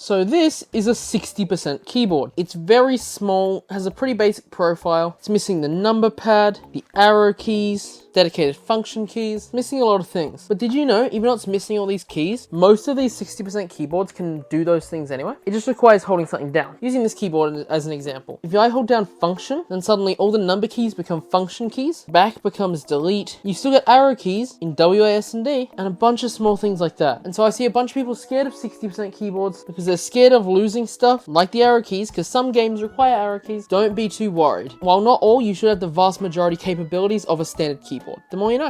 So this is a 60% keyboard. It's very small, has a pretty basic profile. It's missing the number pad, the arrow keys, dedicated function keys, missing a lot of things. But did you know, even though it's missing all these keys, most of these 60% keyboards can do those things anyway? It just requires holding something down. Using this keyboard as an example. If I hold down function, then suddenly all the number keys become function keys, back becomes delete, you still get arrow keys in WASD, and a bunch of small things like that. And so I see a bunch of people scared of 60% keyboards because they're scared of losing stuff like the arrow keys, because some games require arrow keys. Don't be too worried. While not all, you should have the vast majority capabilities of a standard keyboard. The more you know.